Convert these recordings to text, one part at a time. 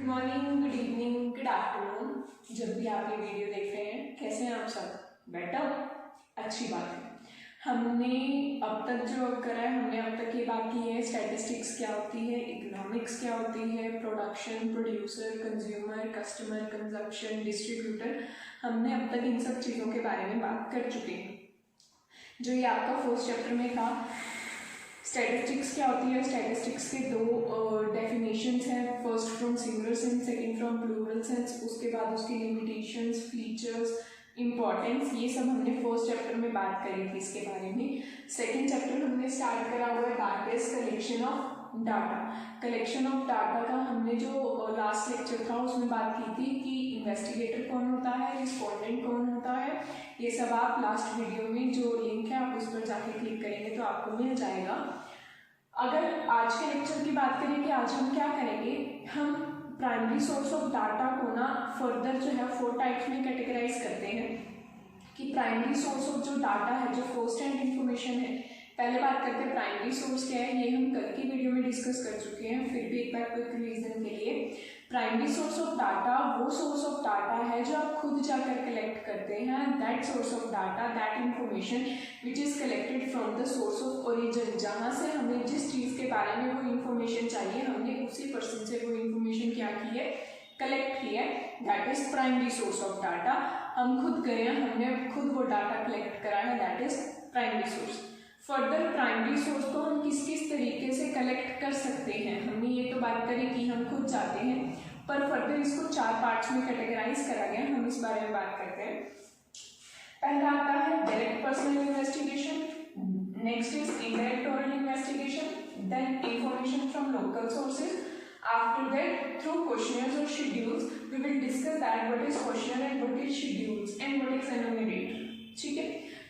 Good morning, good evening, good afternoon. जब भी आप ये वीडियो देख रहे हैं, कैसे हैं आप सब? बेटर, अच्छी बात है। हमने अब तक जो करा है, हमने अब तक ये बात की है स्टैटिस्टिक्स क्या होती है, इकोनॉमिक्स क्या होती है, production, producer, consumer, customer, consumption, distributor. हमने अब तक इन सब चीज़ों के बारे में बात कर चुके हैं। जो ये आपका फर्स्ट चैप्टर में था, स्टैटिस्टिक्स क्या होती है। स्टैटिस्टिक्स के दो डेफिनेशंस हैं, first from singular sense, second from plural sense. उसके बाद उसकी लिमिटेशंस, फीचर्स, इम्पॉर्टेंस, ये सब हमने फर्स्ट चैप्टर में बात करी थी इसके बारे में। सेकंड चैप्टर हमने स्टार्ट करा हुआ है, that is collection of data. Collection of data का हमने जो लास्ट लेक्चर था उसमें बात की थी कि इन्वेस्टिगेटर कौन होता है, रिस्पोंडेंट कौन होता है। ये सब आप लास्ट वीडियो में जो लिंक है आप उस पर जाके क्लिक करेंगे तो आपको मिल जाएगा। अगर आज के लेक्चर की बात करें कि आज हम क्या करेंगे, हम प्राइमरी सोर्स ऑफ डाटा को ना फर्दर जो है 4 टाइप्स में कैटेगराइज करते हैं कि प्राइमरी सोर्स ऑफ जो डाटा है, जो फर्स्ट हैंड इंफॉर्मेशन है। पहले बात करते हैं प्राइमरी सोर्स क्या है, ये हम कल की वीडियो में डिस्कस कर चुके हैं, फिर भी एक बार क्विक रिवीजन के लिए। प्राइमरी सोर्स ऑफ डाटा वो सोर्स ऑफ डाटा है जो आप खुद जाकर कलेक्ट करते हैं। That source of data, that information which is collected from the source of origin, जहाँ से हमें जिस चीज़ के बारे में वो इंफॉर्मेशन चाहिए, हमने उसी पर्सन से वो इंफॉर्मेशन क्या की है, कलेक्ट की है। That is primary source of data. हम खुद गए हैं, हमने खुद वो डाटा कलेक्ट करा है, that is primary source. Further primary source को हम किस किस तरीके से कलेक्ट कर सकते हैं, हमने ये तो बात करी कि हम खुद जाते हैं, पर फर्दर इसको 4 पार्ट्स में कैटेगराइज करा गया, हम इस बारे में बात करते हैं। पहला आता है direct personal investigation, next is indirect oral investigation, then information from local sources. After that, through questionnaires or schedules, we will discuss that what is questionnaire and what is schedules and what is enumerator. ठीक है।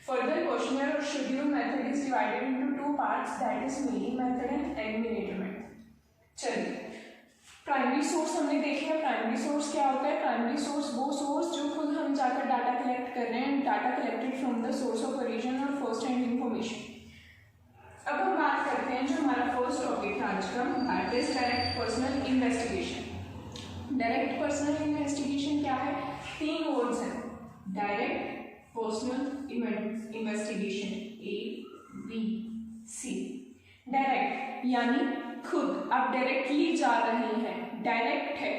Further, questionnaire or schedule method is divided into 2 parts, that is mailing method and enumerator method. चलिए, primary source हमने देखे हैं। Primary source क्या होता है? Primary source वो सोर्स जो खुद हम जाकर डाटा कलेक्ट कर रहे हैं, data collected from the source of origin और फर्स्ट हैंड इंफॉर्मेशन। अब हम बात करते हैं जो हमारा फर्स्ट टॉपिक है आज का, that is direct personal investigation. Direct personal investigation क्या है? 3 वर्ड्स हैं, direct personal investigation, ABC। Direct यानी खुद, आप डायरेक्टली जा रहे हैं, डायरेक्ट है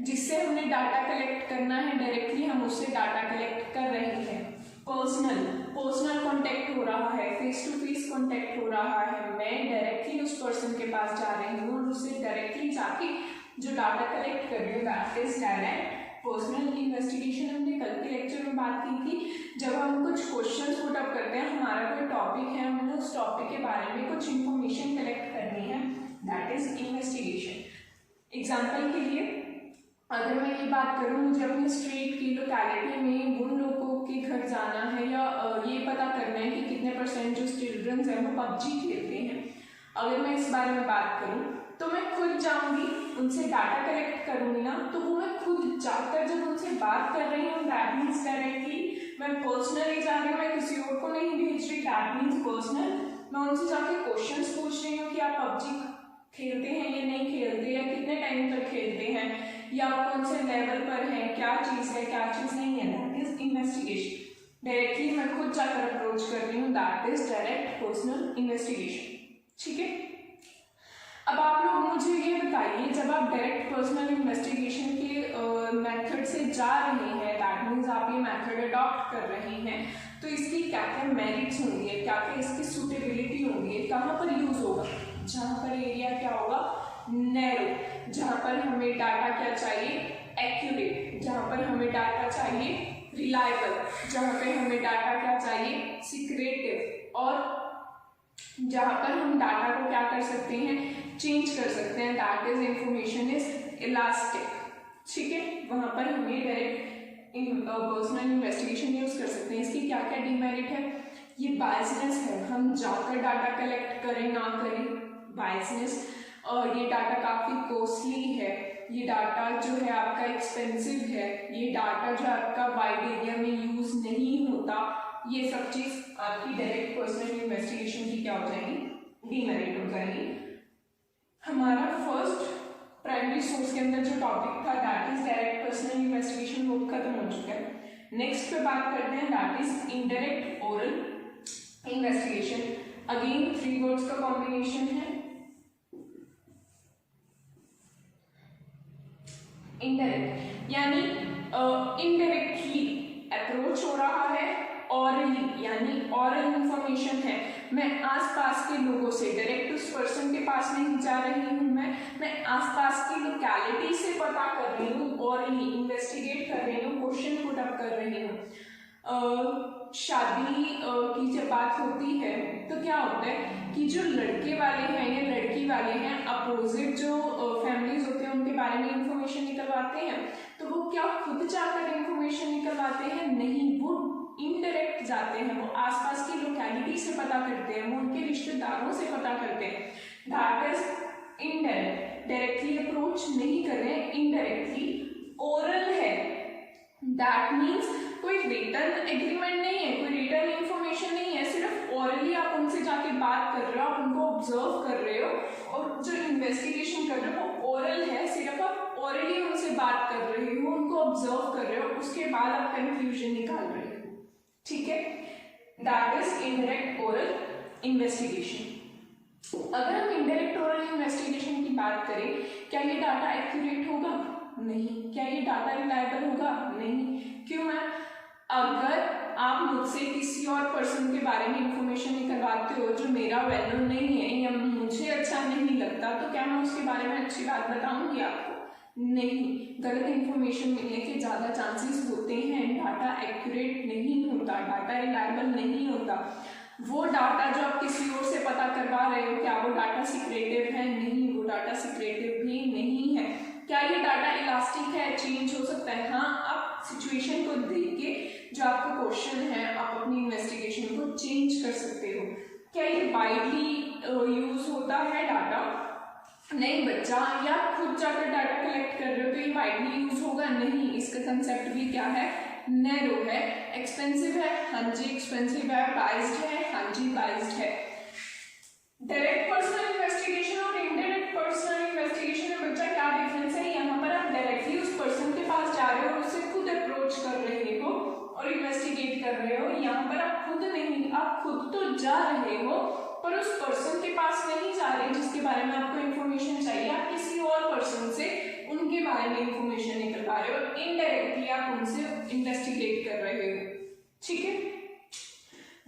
जिससे हमने डाटा कलेक्ट करना है, डायरेक्टली हम उससे डाटा कलेक्ट कर रहे हैं। पर्सनल कांटेक्ट हो रहा है, फेस टू फेस कांटेक्ट हो रहा है, मैं डायरेक्टली उस पर्सन के पास जा रही हूँ और उससे डायरेक्टली जाके जो डाटा कलेक्ट कर रही हूँ, that is direct personal investigation. हमने कल के लेक्चर में बात की थी, जब हम कुछ क्वेश्चंस पुट अप करते हैं, हमारा कोई टॉपिक है, हमने उस टॉपिक के बारे में कुछ इंफॉर्मेशन कलेक्ट करनी है, दैट इज इन्वेस्टिगेशन। एग्जाम्पल के लिए अगर मैं ये बात करूँ, मुझे अपने स्ट्रीट की लोकेलिटी में उन लोगों के घर जाना है या ये पता करना है कि कितने % जो चिल्ड्रंस हैं वो PUBG खेलते हैं, अगर मैं इस बारे में बात करूँ तो मैं खुद जाऊँगी, उनसे डाटा कलेक्ट करूँगी ना, तो वो मैं खुद जाकर जब उनसे बात कर रही हूँ, दैट मीन्स डायरेक्टली मैं पर्सनली जा रही हूँ, मैं किसी और को नहीं भेज रही, दैट मीन्स पर्सनल। मैं उनसे जाके क्वेश्चंस पूछ रही हूँ कि आप PUBG खेलते हैं या नहीं खेलते, या कितने टाइम तक खेलते हैं, या कौन से लेवल पर है, क्या चीज़ है, क्या चीज़ नहीं है, दैट इज इन्वेस्टिगेशन। डायरेक्टली मैं खुद जाकर अप्रोच कर रही हूँ, that is direct personal investigation. ठीक है। अब आप लोग मुझे ये बताइए, जब आप डायरेक्ट पर्सनल इन्वेस्टिगेशन के मेथड से जा रहे हैं, दैट मीन्स आप ये मेथड अडॉप्ट कर रहे हैं, तो इसकी क्या क्या मेरिट्स होंगी, क्या क्या इसकी सूटेबिलिटी होंगी, कहाँ पर यूज होगा? जहाँ पर एरिया क्या होगा, नैरो, जहाँ पर हमें डाटा क्या चाहिए, एक्यूरेट, जहाँ पर हमें डाटा चाहिए, रिलायबल, जहाँ पे हमें डाटा क्या चाहिए, सीक्रेटिव, और जहाँ पर हम डाटा को क्या कर सकते हैं, चेंज कर सकते हैं, that is information is elastic. ठीक है, वहाँ पर हमें डायरेक्ट पर्सनल इन्वेस्टिगेशन यूज कर सकते हैं। इसकी क्या क्या डिमेरिट है? ये बायसनेस है, हम जाकर डाटा कलेक्ट करें ना करें, बायसनेस, और ये डाटा काफ़ी कॉस्टली है, ये डाटा जो है आपका एक्सपेंसिव है, ये डाटा जो आपका वाइड एरिया में यूज नहीं होता, ये सब चीज़ आपकी डायरेक्ट पर्सनल इन्वेस्टिगेशन की क्या हो जाएगी, डिमेरिट हो जाएगी। हमारा फर्स्ट प्राइमरी सोर्स के अंदर जो टॉपिक था that is direct personal investigation वो खत्म हो चुका है। नेक्स्ट पे बात करते हैं that is indirect oral investigation. Again 3 words का कॉम्बिनेशन है, इनडायरेक्ट यानी इनडायरेक्टली अप्रोच हो रहा है, ऑरली यानी ऑरल इंफॉर्मेशन है, मैं आसपास के लोगों से डायरेक्ट उस पर्सन के पास नहीं जा रही हूँ, मैं आसपास की लोकेलिटी से पता कर रही हूँ, ऑरली इन्वेस्टिगेट कर रही हूँ, क्वेश्चन पुट अप कर रही हूँ। शादी की जब बात होती है तो क्या होता है कि जो लड़के वाले हैं या लड़की वाले हैं अपोजिट जो फैमिलीज होते हैं उनके बारे में इंफॉर्मेशन निकलवाते हैं, तो वो क्या खुद जाकर इंफॉर्मेशन निकलवाते हैं? नहीं, वो इनडायरेक्ट जाते हैं, वो आसपास की लोकेलिटी से पता करते हैं, वो उनके रिश्तेदारों से पता करते हैं। That is indirect, directly approach नहीं कर रहे हैं, इनडायरेक्टली ओरल है। दैट मीन्स कोई रिटर्न एग्रीमेंट नहीं है, कोई रिटर्न इंफॉर्मेशन नहीं है, सिर्फ ओरली आप उनसे जाके बात कर रहे हो, आप उनको ऑब्जर्व कर रहे हो, और जो इन्वेस्टिगेशन कर रहे हो वो ओरल है, सिर्फ आप ओरली उनसे बात कर रहे हो, उनको ऑब्जर्व कर रहे हो, उसके बाद आप कंक्लूजन निकाल रहे हो। ठीक है, that is indirect oral investigation. अगर हम इनडायरेक्ट ओरल इन्वेस्टिगेशन की बात करें, क्या ये डाटा एक्यूरेट होगा? नहीं। क्या ये डाटा रिलायबल होगा? नहीं। क्यों मैम? अगर आप मुझसे किसी और पर्सन के बारे में इंफॉर्मेशन निकलवाते हो जो मेरा वेल नोन नहीं है या मुझे अच्छा नहीं लगता, तो क्या मैं उसके बारे में अच्छी बात बताऊंगी आपको? नहीं। गलत इंफॉर्मेशन मिलने के ज़्यादा चांसेस होते हैं, डाटा एक्यूरेट नहीं होता, डाटा रिलायबल नहीं होता। वो डाटा जो आप किसी और से पता करवा रहे हो, क्या वो डाटा सिक्रेटिव है? नहीं, वो डाटा सिक्रेटिव भी नहीं है। क्या ये डाटा इलास्टिक है, चेंज हो सकता है? हाँ, आप सिचुएशन को देख के जो आपका क्वेश्चन है आप अपनी इन्वेस्टिगेशन को चेंज कर सकते हो। क्या ये वाइडली यूज होता है डाटा? नहीं बच्चा, या खुद जाकर डाटा कलेक्ट कर रहे हो तो ये वाइडली यूज होगा? नहीं। इसका कंसेप्ट भी क्या है? नैरो है। एक्सपेंसिव है? हाँ जी एक्सपेंसिव है। बाइज्ड है? हाँ जी बाइज्ड है। डायरेक्ट पर्सनल इन्वेस्टिगेशन और इनडायरेक्ट पर्सनल इन्वेस्टिगेशन में बच्चा क्या डिफरेंस है? यहाँ पर आप डायरेक्टली उस पर्सन के पास जा रहे हो और उससे खुद अप्रोच कर रहे हो और इन्वेस्टिगेट कर रहे हो। यहाँ पर आप खुद नहीं, आप खुद तो जा रहे हो पर उस पर्सन के पास नहीं जा रहे जिसके बारे में आपको इन्फॉर्मेशन चाहिए, आप किसी और पर्सन से उनके बारे में इन्फॉर्मेशन निकलवा रहे हो, इनडायरेक्टली आप उनसे इन्वेस्टिगेट कर रहे हो। ठीक है,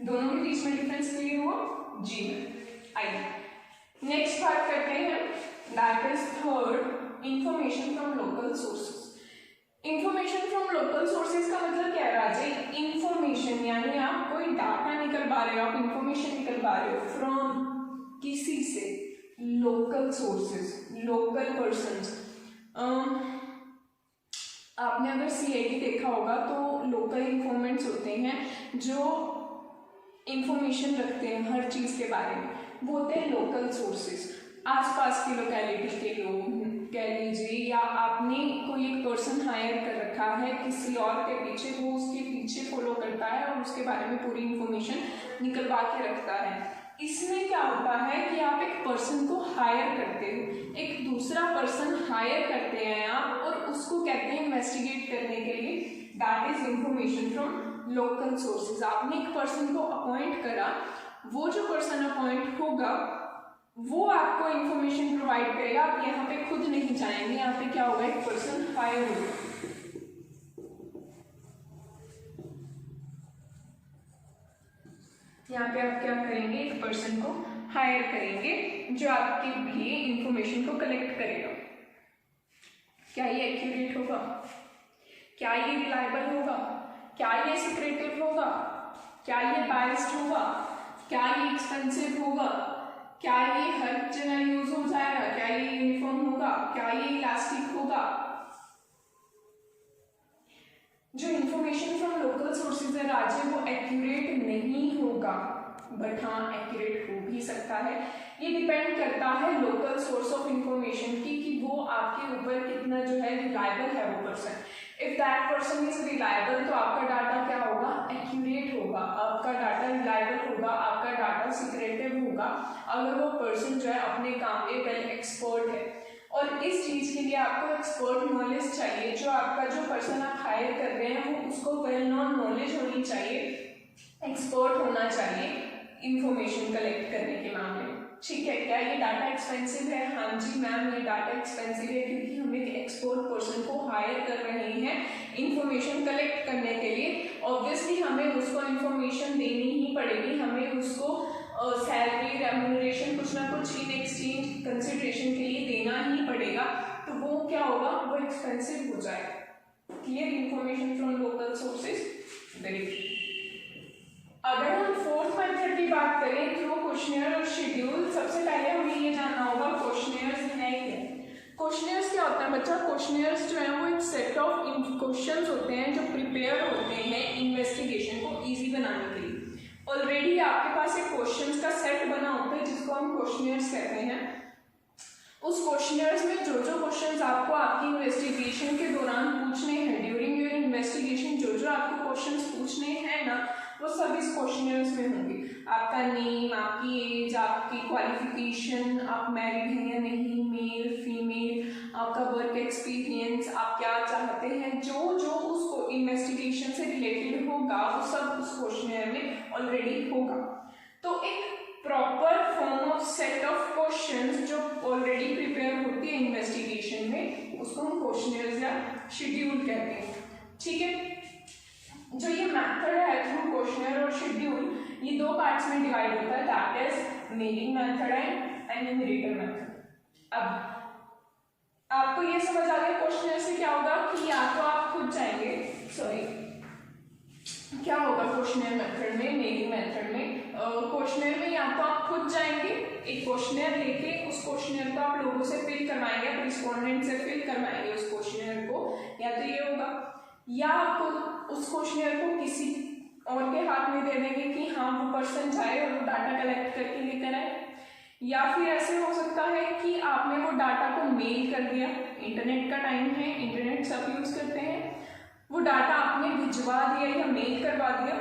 दोनों के बीच में डिफरेंस क्लियर हुआ? जी आइए नेक्स्ट बात करते हैं, that is third, information from local sources. Information from local sources का मतलब क्या है राजे? इंफॉर्मेशन यानी आप कोई डाटा निकलवा रहे हो, आप इंफॉर्मेशन निकलवा रहे हो फ्रॉम किसी से, लोकल सोर्सेज, लोकल पर्सन्स। आपने अगर सीआईडी देखा होगा तो लोकल इन्फॉर्मेंट्स होते हैं जो इंफॉर्मेशन रखते हैं हर चीज के बारे में, वो होते हैं लोकल सोर्सेज। आसपास की लोकेलिटी के लोग कह लीजिए, या आपने कोई एक पर्सन हायर कर रखा है किसी और के पीछे, वो उसके पीछे फॉलो करता है और उसके बारे में पूरी इंफॉर्मेशन निकलवा के रखता है। इसमें क्या होता है कि आप एक पर्सन को हायर करते हो, एक दूसरा पर्सन हायर करते हैं आप और उसको कहते हैं इन्वेस्टिगेट करने के लिए, that is information from local sources. आपने एक पर्सन को अपॉइंट करा, वो जो पर्सन अपॉइंट होगा वो आपको इंफॉर्मेशन प्रोवाइड करेगा, आप यहाँ पे खुद नहीं जाएंगे, यहाँ पे क्या होगा, एक पर्सन हायर होगा। यहाँ पे आप क्या करेंगे, एक पर्सन को हायर करेंगे जो आपके लिए इंफॉर्मेशन को कलेक्ट करेगा। क्या ये एक्यूरेट होगा? क्या ये रिलायबल होगा? क्या ये सिक्रेटिव होगा? क्या ये बायस्ड होगा? क्या ये एक्सपेंसिव होगा? क्या ये हर जगह यूज हो जाएगा? क्या ये यूनिफॉर्म होगा? क्या ये इलास्टिक होगा? जो इंफॉर्मेशन फ्रॉम लोकल सोर्सेज है राजे, वो एक्यूरेट नहीं होगा, बट हाँ एक्यूरेट हो भी सकता है। ये डिपेंड करता है लोकल सोर्स ऑफ इंफॉर्मेशन की कि वो आपके ऊपर कितना जो है रिलायबल है वो person. If that person is reliable तो आपका डाटा क्या होगा, एक्यूरेट होगा, आपका डाटा रिलायबल होगा, आपका डाटा सिक्रेटिव होगा। अगर वो पर्सन जो है अपने काम में वेल एक्सपर्ट है और इस चीज़ के लिए आपको एक्सपर्ट नॉलेज चाहिए। जो आपका जो पर्सन आप हायर कर रहे हैं वो उसको वेल नॉन नॉलेज होनी चाहिए, एक्सपर्ट होना चाहिए इंफॉर्मेशन कलेक्ट करने के मामले में। ठीक है, क्या ये डाटा एक्सपेंसिव है? हाँ जी मैम, ये डाटा एक्सपेंसिव है क्योंकि हम एक एक्सपर्ट पर्सन को हायर कर रहे हैं इंफॉर्मेशन कलेक्ट करने के लिए। ऑब्वियसली हमें उसको इंफॉर्मेशन देनी ही पड़ेगी, हमें उसको सैलरी रेम्यूनरेशन कुछ ना कुछ इन एक्सचेंज कंसिडरेशन के लिए देना ही पड़ेगा। तो वो क्या होगा, वो एक्सपेंसिव हो जाएगा। Clear? Information from local sources, very good. अगर हम फोर्थ मेथड की बात करें थ्रू क्वेश्चनियर और शेड्यूल, सबसे पहले हमें ये जानना होगा क्वेश्चनियर्स है क्या। क्वेश्चनियर्स क्या होता है बच्चा? क्वेश्चनियर्स जो है वो एक सेट ऑफ क्वेश्चंस होते हैं जो प्रिपेयर होते हैं इन्वेस्टिगेशन को इजी बनाने के लिए। ऑलरेडी आपके पास एक क्वेश्चंस का सेट बना होता है जिसको हम क्वेश्चनियर्स कहते हैं। उस क्वेश्चनियर्स में जो जो क्वेश्चंस आपको आपकी इन्वेस्टिगेशन के दौरान पूछने हैं, ड्यूरिंग योर इन्वेस्टिगेशन जो आपको क्वेश्चंस पूछने हैं ना, वो सब इस क्वेश्चनियर्स में होंगे। आपका नेम, आपकी एज, आपकी क्वालिफिकेशन, आप मैरिड हैं या नहीं, मेल फीमेल, आपका वर्क एक्सपीरियंस, आप क्या चाहते हैं, जो जो उसको इन्वेस्टिगेशन से रिलेटेड होगा वो सब उस क्वेश्चनियर में ऑलरेडी होगा। तो एक proper form of set of questions जो ऑलरेडी प्रिपेयर होती है इन्वेस्टिगेशन में, उसको हम क्वेश्चनियर्स या शेड्यूल कहते हैं। ठीक है, जो ये मेथड है थ्रू क्वेश्चनियर और शेड्यूल, ये दो पार्ट्स में डिवाइड होता है, that is mailing method and enumerator method. अब आपको ये समझ आ गया क्वेश्चनियर से क्या होगा कि या तो आप खुद जाएंगे, क्या होगा क्वेश्चनियर मेथड में, मेलिंग मेथड में, क्वेश्चनियर में या तो आप खुद जाएंगे एक क्वेश्चनियर लेके, उस क्वेश्चनियर को आप लोगों से फिल करवाएंगे, आप रिस्पोंडेंट से फिल करवाएंगे उस क्वेश्चनियर को, या तो ये होगा, या आपको उस क्वेश्चनियर को किसी और के हाथ में दे देंगे कि हाँ वो पर्सन जाए और वो डाटा कलेक्ट करके लेकर आए, या फिर ऐसे हो सकता है कि आपने वो डाटा को मेल कर दिया। इंटरनेट का टाइम है, इंटरनेट सब यूज करते हैं, वो डाटा आपने भिजवा दिया या मेल करवा दिया।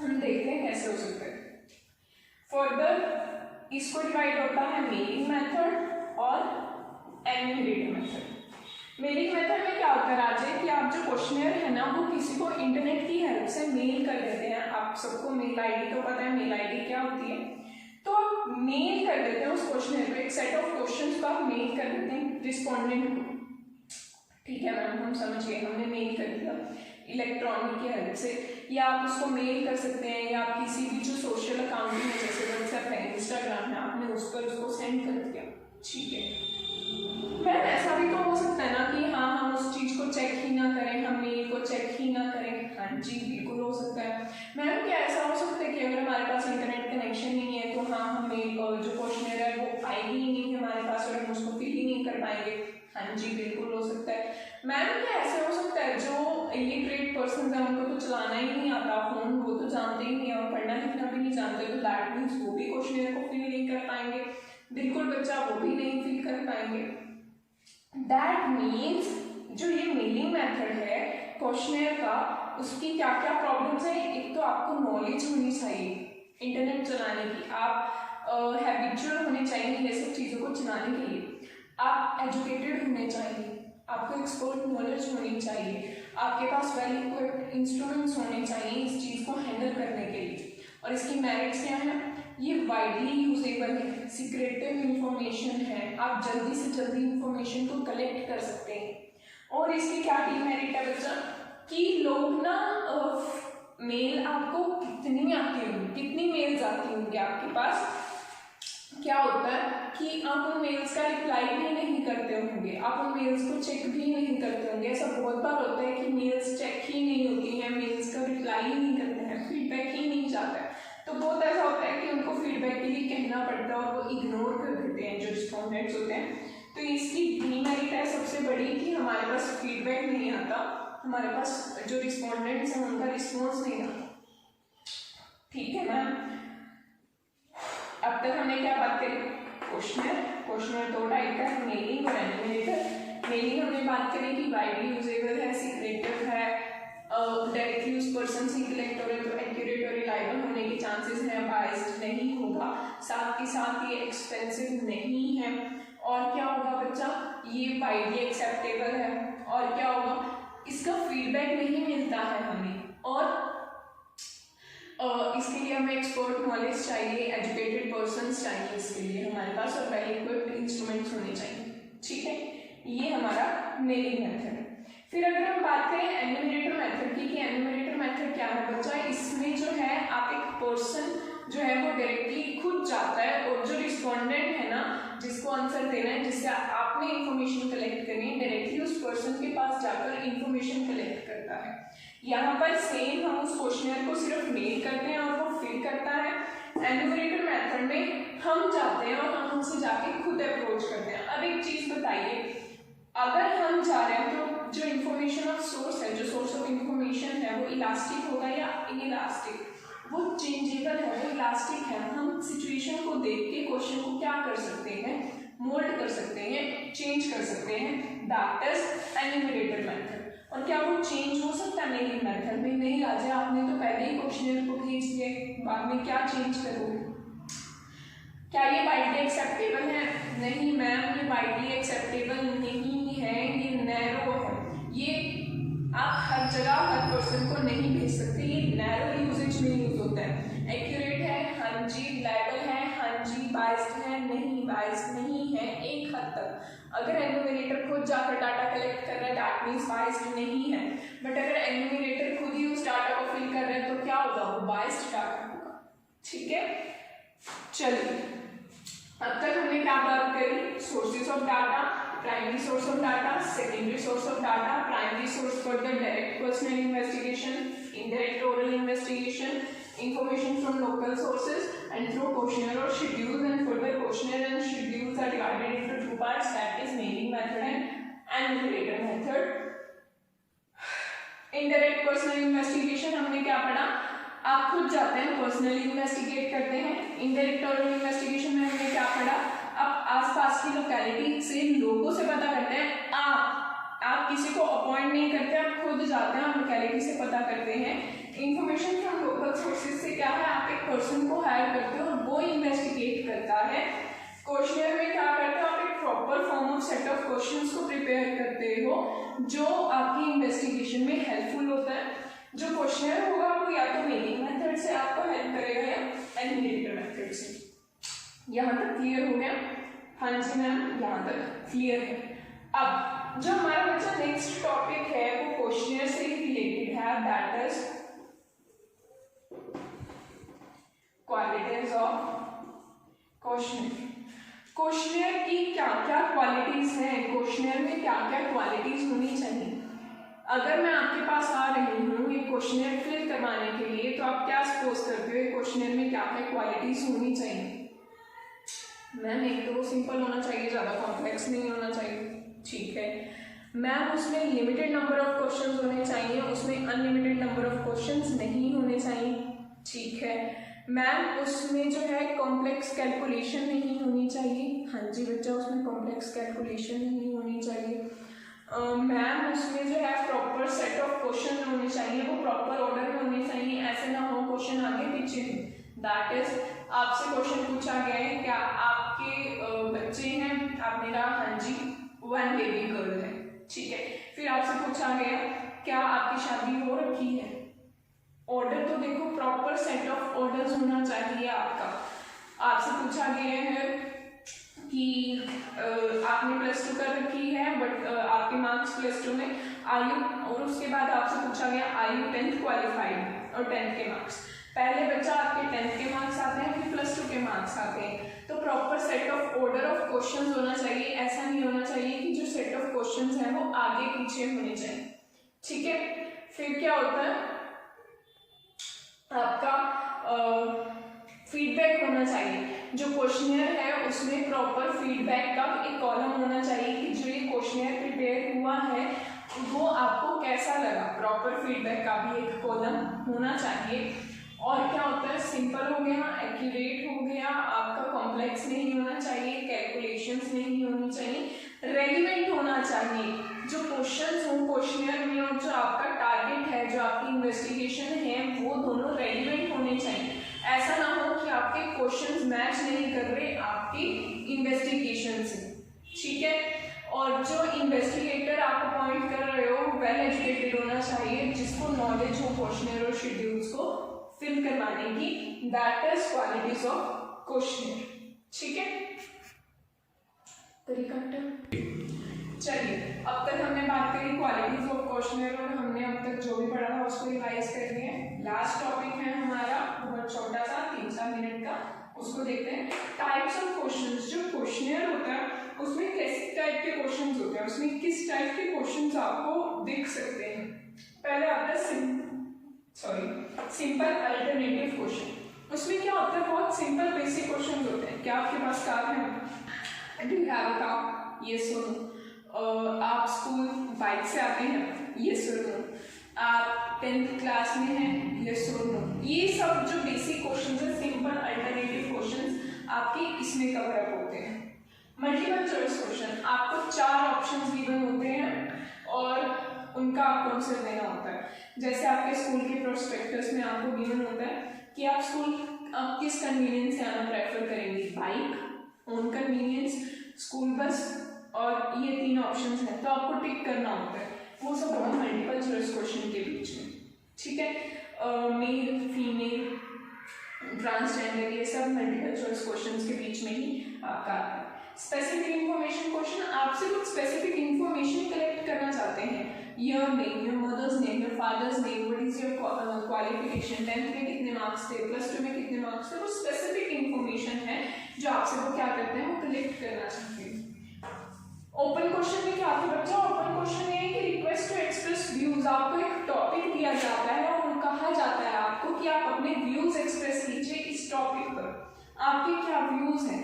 हम देखते हैं कैसे हो सकता है। फर्दर इसको डिवाइड होता है मेलिंग मेथड और एन्यूमरेटर मेथड। मेलिंग मेथड में क्या होता है राजे कि आप जो क्वेश्चनियर है ना वो किसी को इंटरनेट की हेल्प से मेल कर देते हैं। आप सबको मेल आईडी तो पता है, मेल आईडी क्या होती है, तो आप मेल कर देते हैं उस क्वेश्चनियर को, एक सेट ऑफ क्वेश्चंस को आप मेल कर देते हैं रिस्पोंडेंट को। ठीक है मैम, हम समझ गए, हमने मेल कर दिया इलेक्ट्रॉनिक की हेल्प से, या आप उसको मेल कर सकते हैं, या आप किसी भी जो सोशल अकाउंट में जैसे व्हाट्सएप है, इंस्टाग्राम है, आपने उस पर उसको सेंड कर दिया। ठीक है मैम, ऐसा भी तो हो सकता है ना कि हाँ हम उस चीज़ को चेक ही ना करें, हम मेल को चेक ही ना करें। हाँ जी बिल्कुल हो सकता है मैम। क्या ऐसा हो सकता है कि अगर हमारे पास इंटरनेट कनेक्शन नहीं है तो हाँ हम मेल जो क्वेश्चनियर है वो आएगी ही नहीं हमारे पास और हम उसको फिल ही नहीं कर पाएंगे। हाँ जी बिल्कुल हो सकता है मैम। क्या ऐसे हो सकता है जो इलिटरेट पर्सन है उनको तो चलाना ही नहीं आता फोन, वो तो जानते ही नहीं और पढ़ना लिखना भी नहीं जानते, तो दैट मीन्स वो भी क्वेश्चनियर को फिल नहीं कर पाएंगे। बिल्कुल बच्चा, वो भी नहीं फिल कर पाएंगे। दैट मीन्स जो ये मेलिंग मेथड है क्वेश्चनियर का, उसकी क्या क्या प्रॉब्लम्स हैं। एक तो आपको नॉलेज होनी चाहिए इंटरनेट चलाने की, आप हैबिचुअल होने चाहिए ये सब चीज़ों को चलाने के लिए, आप एजुकेटेड होने चाहिए, आपको एक्सपर्ट नॉलेज होनी चाहिए, आपके पास वेल इक्विप्ड इंस्ट्रूमेंट्स होने चाहिए इस चीज़ को हैंडल करने के लिए। और इसकी मेरिट्स क्या हैं? ये वाइडली यूजेबल है, सीक्रेटिव इंफॉर्मेशन है, आप जल्दी से जल्दी इंफॉर्मेशन को कलेक्ट कर सकते हैं। और इसकी क्या मेरिट है बच्चा कि लोग ना मेल आपको कितनी आती होंगी, कितनी मेल्स आती होंगी आपके पास, क्या होता है कि आप उन मेल्स का रिप्लाई भी नहीं करते होंगे, आप उन मेल्स को चेक भी नहीं करते होंगे। ऐसा बहुत बार होता है कि मेल्स चेक ही नहीं होती हैं, मेल्स का रिप्लाई ही नहीं करते हैं, फीडबैक ही नहीं जाता है। तो बहुत ऐसा होता है कि उनको फीडबैक के लिए कहना पड़ता है और वो इग्नोर कर देते हैं जो रिस्पोंडेंट्स होते हैं। तो इसकी डीमेरिट है सबसे बड़ी कि हमारे पास फीडबैक नहीं आता, हमारे पास जो रिस्पोंडेंट्स हैं उनका रिस्पॉन्स नहीं आता। ठीक है मैम, अब तक हमने क्या बात करी? क्वेश्चनियर दो टाइप का है, मेलिंग और एन्यूमरेटर। मेलिंग हमने बात करी कि वाइडली यूजेबल है, सीक्रेटिव है, डायरेक्टली उस पर्सन से कलेक्ट हो रहे तो एक्यूरेट और रिलायबल होने के चांसेस हैं, बायस्ड नहीं होगा, साथ के साथ ये एक्सपेंसिव नहीं है और क्या होगा बच्चा, ये वाइडली एक्सेप्टेबल है। और क्या होगा, इसका फीडबैक नहीं मिलता है हमें, और इसके लिए हमें एक्सपर्ट नॉलेज चाहिए, एजुकेटेड पर्सन्स चाहिए इसके लिए हमारे पास, और वेल इक्विप्ड इंस्ट्रूमेंट्स होने चाहिए। ठीक है, ये हमारा नेलिंग मेथड है। फिर अगर हम बात करें एन्यूमरेटर मेथड की, कि एन्यूमरेटर मेथड क्या है बच्चा, इसमें जो है आप एक पर्सन जो है वो डायरेक्टली खुद जाता है, और जो रिस्पोंडेंट है ना, जिसको आंसर देना है, जिससे आपने इंफॉर्मेशन कलेक्ट करनी है, डायरेक्टली उस पर्सन के पास जाकर इंफॉर्मेशन कलेक्ट करता है। यहाँ पर सेम हम उस क्वेश्चनर को सिर्फ मेल करते हैं और वो फिल करता है। एन्यूमरेटर मेथड में हम जाते हैं और हम उनसे जाके खुद अप्रोच करते हैं। अब एक चीज बताइए, अगर हम जा रहे हैं तो जो इंफॉर्मेशन ऑफ सोर्स है, जो सोर्स ऑफ इंफॉर्मेशन है, वो इलास्टिक होगा या इनइलास्टिक, वो चेंजेबल है, वो इलास्टिक है। हम सिचुएशन को देख के क्वेश्चन को क्या कर सकते हैं, मोल्ड कर सकते हैं, चेंज कर सकते हैं, दैट इज एन्यूमरेटर मेथड। और क्या वो चेंज हो सकता है नेलिंग मेथड में? नहीं राजा, आपने तो पहले ही क्वेश्चनर को भेज दिया, बाद में क्या चेंज करोगे? क्या ये वाइडली एक्सेप्टेबल है? नहीं मैम, ये वाइडली एक्सेप्टेबल नहीं है, ये नैरो है। ये आप हर जगह हर पर्सन को नहीं भेज सकते, ये नैरो यूजेज में यूज होता है। एक्यूरेट है, हाँ जी। रिलायबल है, हाँ जी। बाइस्ड है, नहीं, बाइस्ड नहीं है एक हद तक। अगर एन्यूमरेटर खुद जाकर डाटा कलेक्ट कर रहा है, दैट मीन्स बाइस्ड नहीं है। बट अगर एन्यूमरेटर खुद ही उस डाटा को फिल कर रहा है तो क्या होगा, वो बाइस्ड डाटा होगा। ठीक है, चलिए अब तक हमने क्या बात करी, sources of data, primary source of data, secondary source of data, primary source for the direct personal investigation, indirect oral investigation, information from local sources, and through questionnaire or schedules, and further questionnaire and schedules are divided into two parts, that is mailing method and enumerator method. Indirect personal investigation हमने क्या पढ़ा, आप खुद जाते हैं personally investigate करते हैं। Indirect oral investigation में हमने क्या पढ़ा, आप आसपास की लोकेलिटी से लोगों से पता करते हैं। आप किसी को अपॉइंट नहीं करते, आप खुद जाते हैं और लोकेलिटी से पता करते हैं। इंफॉर्मेशन फ्रॉम लोकल सोर्सेज से क्या है, आप एक पर्सन को हायर करते हो और वो इन्वेस्टिगेट करता है। क्वेश्चनर में क्या करते हो, आप एक proper form of set of questions को प्रिपेयर करते हो जो आपकी इन्वेस्टिगेशन में हेल्पफुल होता है। जो क्वेश्चनर होगा वो या तो मेलिंग मेथड से आपको हेल्प करेगा या एन्यूमरेटर मेथड से। यहाँ तक क्लियर हो गया? हाँ जी मैम, यहाँ तक क्लियर है। अब जो हमारा बच्चा नेक्स्ट टॉपिक है वो क्वेश्चनर से ही रिलेटेड है, that is qualities of questioner. Questioner की क्या क्या क्वालिटीज हैं, क्वेश्चनर में क्या क्या क्वालिटीज होनी चाहिए। अगर मैं आपके पास आ रही हूँ ये क्वेश्चनर फिल करवाने के लिए, तो आप क्या सपोज करते हो क्वेश्चनर में क्या क्या क्वालिटीज होनी चाहिए? मैम एक तो सिंपल होना चाहिए, ज़्यादा कॉम्प्लेक्स नहीं होना चाहिए, ठीक है। मैम उसमें लिमिटेड नंबर ऑफ क्वेश्चंस होने चाहिए, उसमें अनलिमिटेड नंबर ऑफ क्वेश्चंस नहीं होने चाहिए, ठीक है। मैम उसमें जो है कॉम्प्लेक्स कैलकुलेशन नहीं होनी चाहिए, हाँ जी बच्चा उसमें कॉम्प्लेक्स कैलकुलेशन नहीं होनी चाहिए। मैम उसमें जो है प्रॉपर सेट ऑफ क्वेश्चन होने चाहिए, वो प्रॉपर ऑर्डर में होने चाहिए, ऐसे ना हो क्वेश्चन आगे पीछे हो। दैट इज आपसे क्वेश्चन पूछा गया है क्या आपके बच्चे हैं, आप मेरा हाँ जी 1 बेबी गर्ल है, ठीक है। फिर आपसे पूछा गया क्या आपकी शादी हो रखी है। ऑर्डर तो देखो प्रॉपर सेट ऑफ ऑर्डर्स होना चाहिए आपका। आपसे पूछा गया है कि आपने +2 कर रखी है बट आपके मार्क्स +2 में आयु, और उसके बाद आपसे पूछा गया आयु 10th क्वालिफाइड और 10th के मार्क्स। पहले बच्चा आपके 10th के मार्क्स आते हैं फिर +2 के मार्क्स आते हैं, तो proper set of order of questions होना चाहिए। ऐसा नहीं होना चाहिए कि जो सेट ऑफ क्वेश्चंस हैं वो आगे पीछे होने चाहिए, ठीक है। फिर क्या होता है आपका फीडबैक होना चाहिए। जो क्वेश्चनर है उसमें प्रॉपर फीडबैक का एक कॉलम होना चाहिए कि जो ये क्वेश्चनर प्रिपेयर हुआ है वो आपको कैसा लगा, प्रॉपर फीडबैक का भी एक कॉलम होना चाहिए। और क्या होता है, सिंपल हो गया, एक्यूरेट हो गया, आपका कॉम्प्लेक्स नहीं होना चाहिए, कैलकुलेशंस नहीं होनी चाहिए, रेलिवेंट होना चाहिए। जो क्वेश्चंस हो क्वेश्चनर में और जो आपका टारगेट है, जो आपकी इन्वेस्टिगेशन है, वो दोनों रेलिवेंट होने चाहिए। ऐसा ना हो कि आपके क्वेश्चंस मैच नहीं कर रहे आपकी इन्वेस्टिगेशन से, ठीक है। और जो इन्वेस्टिगेटर आप अपॉइंट कर रहे हो वेल एजुकेटेड होना चाहिए, जिसको नॉलेज हो क्वेश्चनर और शेड्यूल्स को फिल करवाने की, that is qualities of questioner. ठीक है, तरीका। चलिए, अब तक हमने बात करी क्वालिटीज ऑफ क्वेश्चनर और हमने अब तक जो भी पढ़ा था उसको रिवाइज कर लिया है। लास्ट टॉपिक है हमारा बहुत छोटा सा 3-4 मिनट का, उसको देखते हैं। Types of questions. जो क्वेश्चनर होता है उसमें किस टाइप के क्वेश्चंस होते हैं, उसमें किस टाइप के क्वेश्चंस आपको दिख सकते हैं। पहले आता है सिंपल अल्टरनेटिव क्वेश्चन। उसमें क्या होता है, बहुत सिंपल बेसिक क्वेश्चंस होते हैं। क्या आपके पास कार है? Do you have a car? Yes और नो। आप स्कूल बाइक से आते हैं? यस और नो। आप 10th क्लास में हैं? यस और नो। ये सब जो बेसिक क्वेश्चंस है, सिंपल अल्टरनेटिव क्वेश्चंस, आपके इसमें कवर अप होते हैं। मल्टीपल चॉइस क्वेश्चन, आपको 4 ऑप्शंस गिवन होते हैं और उनका आपको आंसर देना होता है। जैसे आपके स्कूल के प्रोस्पेक्टस में आपको गिवन होता है कि आप किस कन्वीनियंस से आना प्रेफर करेंगे, bike, own convenience, school bus, और ये 3 ऑप्शंस हैं, तो आपको टिक करना होता है। वो सब होगा मल्टीपल चॉइस क्वेश्चन के बीच में। ठीक है, मेल, फीमेल, ट्रांसजेंडर, ये सब मल्टीपल चॉइस क्वेश्चंस के बीच में ही आपका आता है। स्पेसिफिक इंफॉर्मेशन क्वेश्चन, आपसे कुछ स्पेसिफिक इंफॉर्मेशन कलेक्ट करना चाहते हैं। Your name, your mother's name, your father's name, what is your qualification, 10th में कितने मार्क्स थे, +2 में कितने मार्क्स थे, वो स्पेसिफिक इंफॉर्मेशन है जो आपसे वो क्या करते हैं, वो कलेक्ट करना चाहते हैं। ओपन क्वेश्चन में क्या आता है बच्चा? ओपन क्वेश्चन ये है कि रिक्वेस्ट टू एक्सप्रेस व्यूज। आपको एक टॉपिक दिया जाता है और कहा जाता है आपको कि आप अपने व्यूज एक्सप्रेस कीजिए इस टॉपिक पर, आपके क्या व्यूज हैं।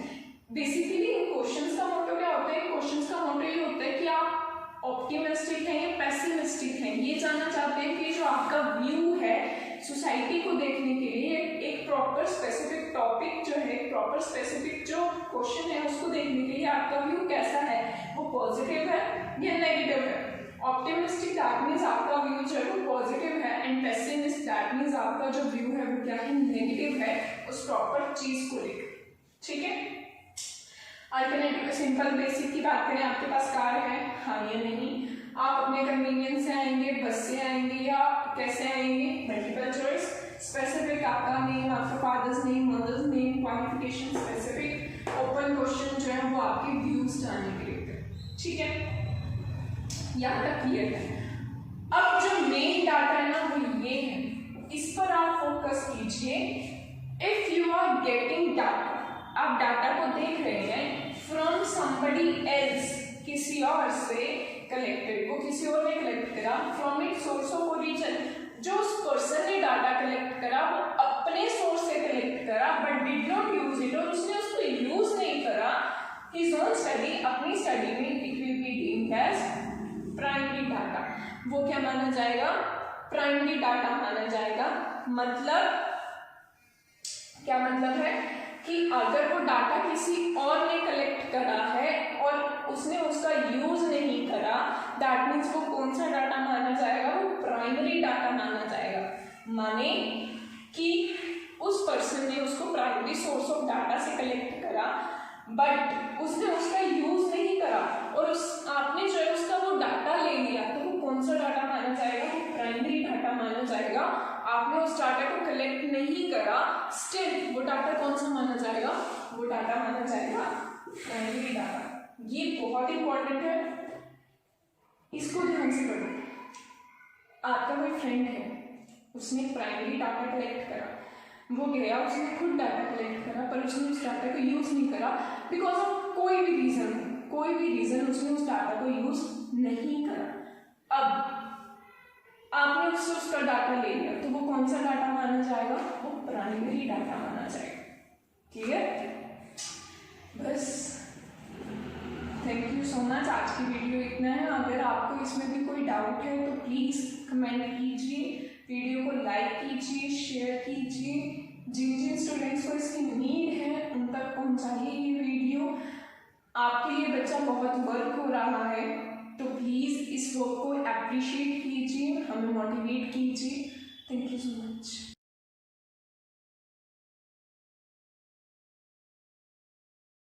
बेसिकली इन क्वेश्चंस का मोटो क्या होता है? क्वेश्चंस का मोटो ये होता है कि आप ऑप्टिमिस्टिक हैं या पेसिमिस्टिक हैं, ये जानना चाहते हैं कि जो आपका व्यू है सोसाइटी को देखने के लिए, एक प्रॉपर स्पेसिफिक टॉपिक जो है, प्रॉपर स्पेसिफिक जो क्वेश्चन है उसको देखने के लिए आपका व्यू कैसा है, वो पॉजिटिव है या नेगेटिव है। ऑप्टिमिस्टिक दैट मीन्स आपका व्यू जो है वो पॉजिटिव है, एंड पेसिमिस्ट दैट मीन्स आपका जो व्यू है वो क्या है, नेगेटिव है उस प्रॉपर चीज को लेकर। ठीक है, अल्टरनेटिव सिंपल बेसिक की बात करें, आपके पास कार है, हाँ या नहीं, आप अपने कन्वीनियंस से आएंगे, बस से आएंगे या कैसे आएंगे, मल्टीपल चॉइस। स्पेसिफिक आपका नेम, आपका father's name, mother's name, qualification specific. Open question जो है वो आपके व्यूज जानने के लिए। ठीक है, यहाँ तक क्लियर है। अब जो मेन डाटा है ना वो ये है, इस पर आप फोकस कीजिए। If you are getting data, आप डाटा को देख रहे हैं फ्रॉम समबडी एल्स, किसी और से कलेक्टेड, वो किसी और ने कलेक्ट करा, from it source of origin, जो उस पर्सन ने डाटा कलेक्ट करा वो अपने सोर्स से कलेक्ट करा, but did not use it, और उसने उसको यूज नहीं करा हिज ओन स्टडी, अपनी स्टडी में, it will be deemed as primary data. वो क्या माना जाएगा? प्राइमरी डाटा माना जाएगा। मतलब क्या मतलब है कि अगर वो डाटा किसी और ने कलेक्ट करा है और उसने उसका यूज नहीं करा, दैट मीन्स वो कौन सा डाटा माना जाएगा? वो प्राइमरी डाटा माना जाएगा। माने कि उस पर्सन ने उसको प्राइमरी सोर्स ऑफ डाटा से कलेक्ट करा, बट उसने उसका यूज नहीं करा और आपने जो है उसका वो डाटा ले लिया, तो वो कौन सा डाटा माना जाएगा? वो प्राइमरी डाटा माना जाएगा। आपने उस डाटा को कलेक्ट नहीं करा, स्टिल वो डाटा कौन सा माना जाएगा? वो डाटा माना जाएगा प्राइमरी डाटा। ये बहुत इंपॉर्टेंट है, इसको ध्यान से पढ़ो। आपका कोई फ्रेंड है, उसने प्राइमरी डाटा कलेक्ट करा, वो गया, उसने खुद डाटा कलेक्ट करा, पर उसने उस डाटा को यूज नहीं करा बिकॉज ऑफ कोई भी रीजन उसने उस डाटा को यूज नहीं करा। अब आपने उससे उसका डाटा ले लिया, तो वो कौन सा डाटा माना जाएगा? वो प्राइमरी डाटा माना जाएगा। क्लियर? बस, थैंक यू सो मच। आज की वीडियो इतना है। अगर आपको इसमें भी कोई डाउट है तो प्लीज़ कमेंट कीजिए, वीडियो को लाइक कीजिए, शेयर कीजिए। जिन जिन स्टूडेंट्स को इसकी नीड है उन तक पहुंचाइए ये वीडियो। आपके लिए बच्चा बहुत वर्क हो रहा है, तो प्लीज़ इस वर्क को अप्रिशिएट कीजिए, हमें मोटिवेट कीजिए। Thank you so much.